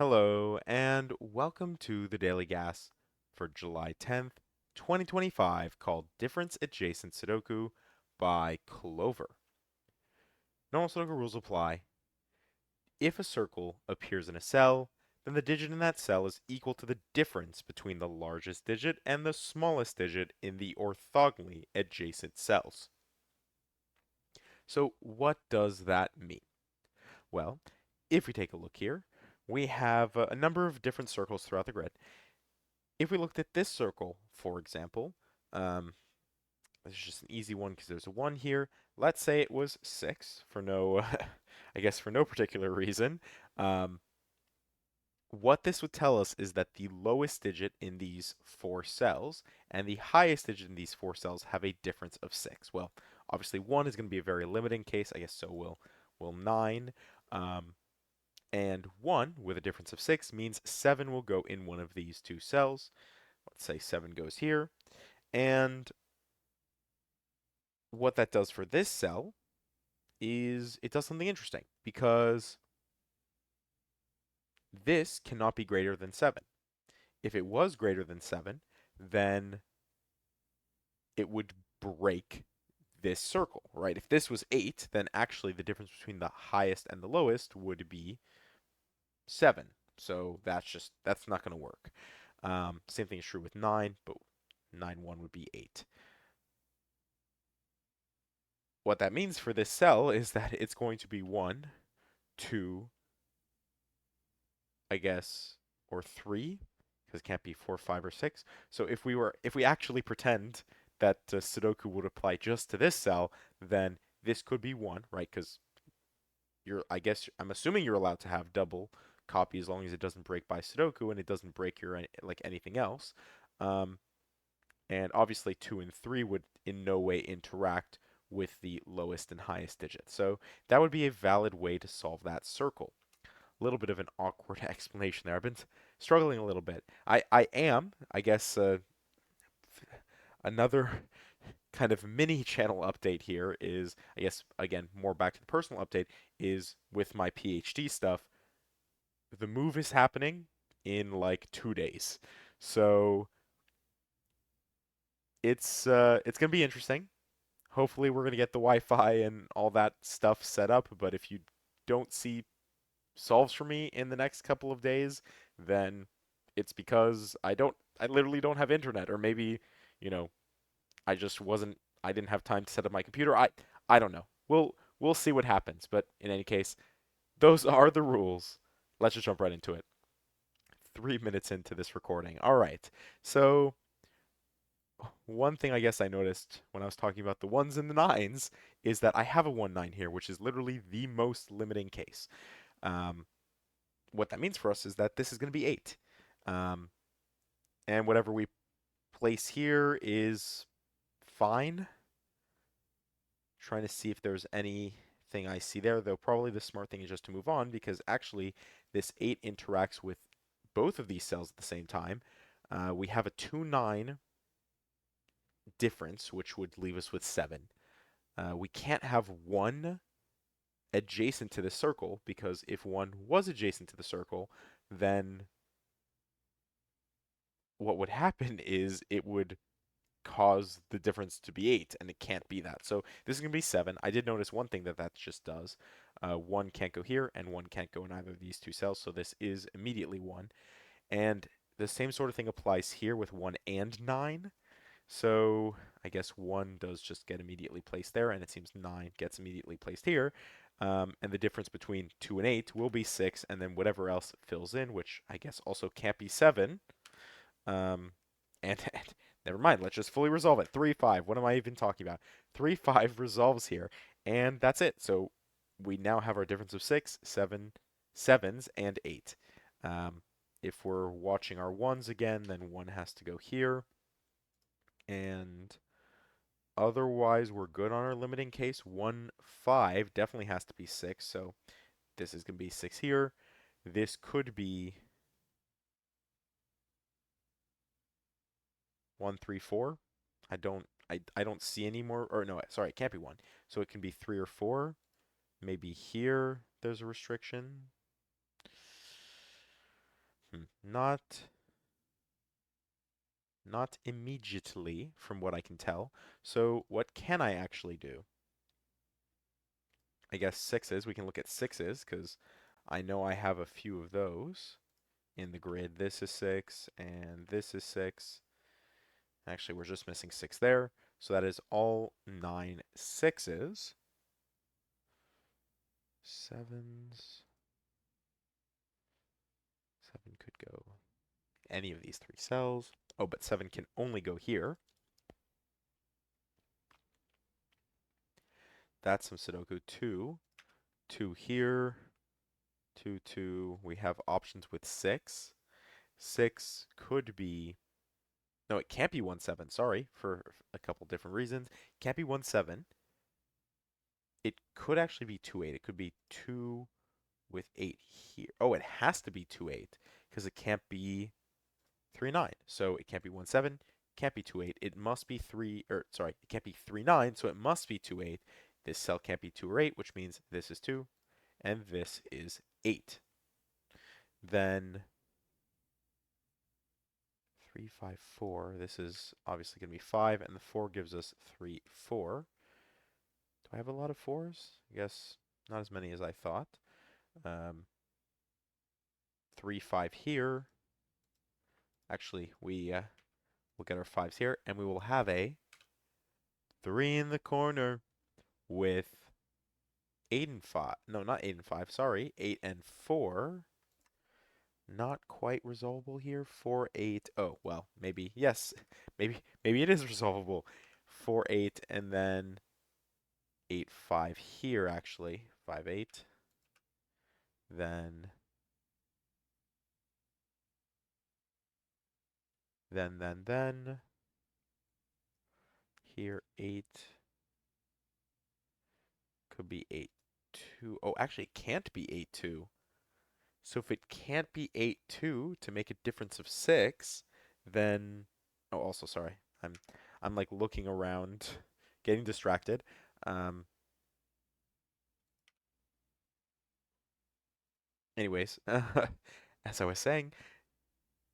Hello, and welcome to the Daily Gas for July 10th, 2025, called Difference Adjacent Sudoku by Clover. Normal Sudoku rules apply. If a circle appears in a cell, then the digit in that cell is equal to the difference between the largest digit and the smallest digit in the orthogonally adjacent cells. So, what does that mean? Well, if we take a look here, we have a number of different circles throughout the grid. If we looked at this circle, for example, um, this is just an easy one because there's a 1 here. Let's say it was 6 for no, I guess for no particular reason. Um, what this would tell us is that the lowest digit in these four cells and the highest digit in these four cells have a difference of 6. Well, obviously 1 is going to be a very limiting case. I guess so will 9. Um, and 1 with a difference of 6 means 7 will go in one of these two cells. Let's say 7 goes here. And what that does for this cell is it does something interesting because this cannot be greater than 7. If it was greater than 7, then it would break this circle, right? If this was 8, then actually the difference between the highest and the lowest would be 7. So that's not going to work. Same thing is true with 9, but 9, 1 would be 8. What that means for this cell is that it's going to be 1, 2, I guess, or 3, because it can't be 4, 5, or 6. So if we actually pretend that Sudoku would apply just to this cell, then this could be 1, right? Because I'm assuming you're allowed to have double copy as long as it doesn't break by Sudoku and it doesn't break your like anything else. Um, and obviously 2 and 3 would in no way interact with the lowest and highest digit. So that would be a valid way to solve that circle. A little bit of an awkward explanation there. I've been struggling a little bit. I guess, another kind of mini channel update here is, I guess, again, more back to the personal update, is with my PhD stuff. The move is happening in like 2 days. So it's gonna be interesting. Hopefully we're gonna get the Wi-Fi and all that stuff set up, but if you don't see solves for me in the next couple of days, then it's because I literally don't have internet, or maybe, you know, I just wasn't, I didn't have time to set up my computer. I don't know. We'll see what happens, but in any case, those are the rules. Let's just jump right into it. 3 minutes into this recording. All right. So one thing I guess I noticed when I was talking about the ones and the nines is that I have a 1 9 here, which is literally the most limiting case. Um, what that means for us is that this is going to be 8. Um, and whatever we place here is fine. Trying to see if there's anything I see there, though probably the smart thing is just to move on because actually this 8 interacts with both of these cells at the same time. We have a 2 9 difference, which would leave us with 7. We can't have 1 adjacent to the circle because if 1 was adjacent to the circle, then what would happen is it would cause the difference to be 8, and it can't be that. So this is going to be 7. I did notice one thing that just does. 1 can't go here, and 1 can't go in either of these two cells, so this is immediately 1. And the same sort of thing applies here with 1 and 9. So I guess 1 does just get immediately placed there, and it seems 9 gets immediately placed here. And the difference between 2 and 8 will be 6, and then whatever else fills in, which I guess also can't be 7. Um, and never mind, let's just fully resolve it. 3, 5. What am I even talking about? 3, 5 resolves here, and that's it. So we now have our difference of 6, 7, 7s, and 8. Um, if we're watching our 1s again, then 1 has to go here. And otherwise, we're good on our limiting case. 1, 5 definitely has to be 6, so this is going to be 6 here. This could be 1, 3, 4. I don't see any more, or no, sorry, it can't be 1. So it can be 3 or 4. Maybe here there's a restriction. Not not immediately from what I can tell. So what can I actually do? I guess sixes. We can look at sixes because I know I have a few of those in the grid. This is six and this is six. Actually, we're just missing six there. So that is all nine sixes. Sevens. Seven could go any of these three cells. Oh, but seven can only go here. That's some Sudoku. Two. Two here. Two, two. We have options with six. Six could be. No, it can't be 1 7. Sorry, for a couple different reasons. Can't be 1 7. It could actually be 2 8. It could be 2 with 8 here. Oh, it has to be 2 8 because it can't be 3 9. So it can't be 1 7. Can't be 2 8. It must be 3, or sorry, it can't be 3 9. So it must be 2 8. This cell can't be 2 or 8, which means this is 2 and this is 8. Then 3 5 4. This is obviously going to be 5, and the 4 gives us 3 4. Do I have a lot of 4s? I guess not as many as I thought. Um, 3 5 here. Actually, we'll get our 5s here, and we will have a 3 in the corner with 8 and 5. No, not 8 and 5. Sorry, 8 and 4. Not quite resolvable here. 4 8. Oh, well, maybe. Yes. Maybe it is resolvable. 4 8 and then 8 5 here actually. 5 8. Then then here 8 could be 8 2. Oh, actually it can't be 8 2. So if it can't be 8 2 to make a difference of 6, then oh, also sorry. I'm like looking around, getting distracted. Um anyways, as I was saying,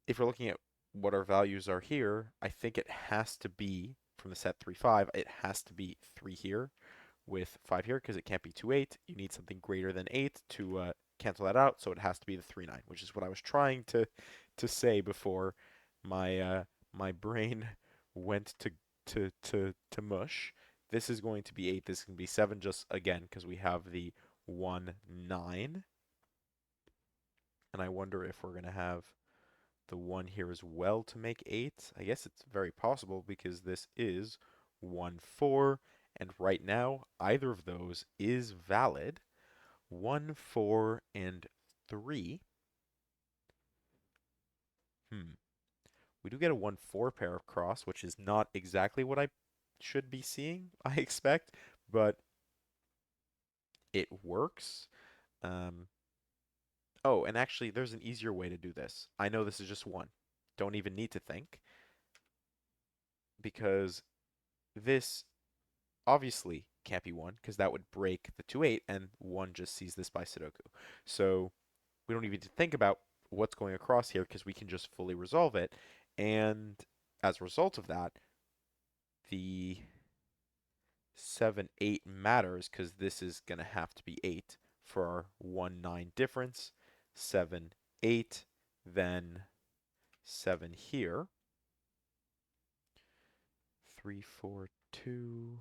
if we're looking at what our values are here, I think it has to be from the set 3 5, it has to be 3 here with 5 here because it can't be 2 8. You need something greater than 8 to cancel that out, so it has to be the 3 9, which is what I was trying to say before my brain went to mush. This is going to be 8. This can be 7 just again because we have the 1 9. And I wonder if we're going to have the 1 here as well to make 8. I guess it's very possible because this is 1 4. And right now, either of those is valid. 1 4 and 3. We do get a 1 4 pair of cross, which is not exactly what I should be seeing, I expect, but it works. Um, oh, and actually, there's an easier way to do this. I know this is just 1. Don't even need to think because this obviously can't be 1 because that would break the 2 8 and 1 just sees this by Sudoku. So we don't even need to think about what's going across here because we can just fully resolve it. And as a result of that, the 7 8 matters because this is going to have to be 8 for our 1 9 difference. 7 8, then 7 here. 3 4 2.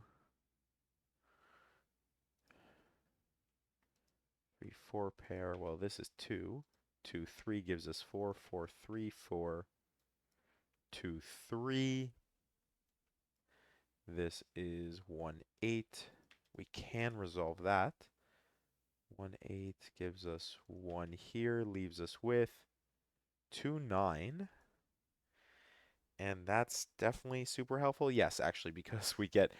3 4 pair. Well, this is 2. 2 3 gives us 4. 4 3 4 2 3. This is 1 8. We can resolve that. 1 8 gives us 1 here, leaves us with 2 9. And that's definitely super helpful. Yes, actually, because we get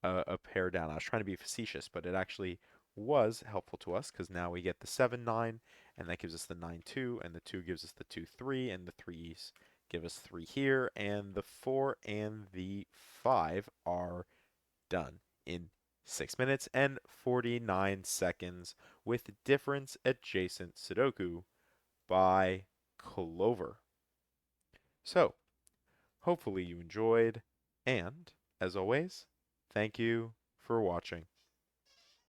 a pair down. I was trying to be facetious, but it actually was helpful to us because now we get the 7 9, and that gives us the 9 2, and the 2 gives us the 2 3, and the 3's give us 3 here, and the 4 and the 5 are done in 6 minutes and 49 seconds with difference adjacent Sudoku by pullover. So, hopefully you enjoyed, and as always, thank you for watching.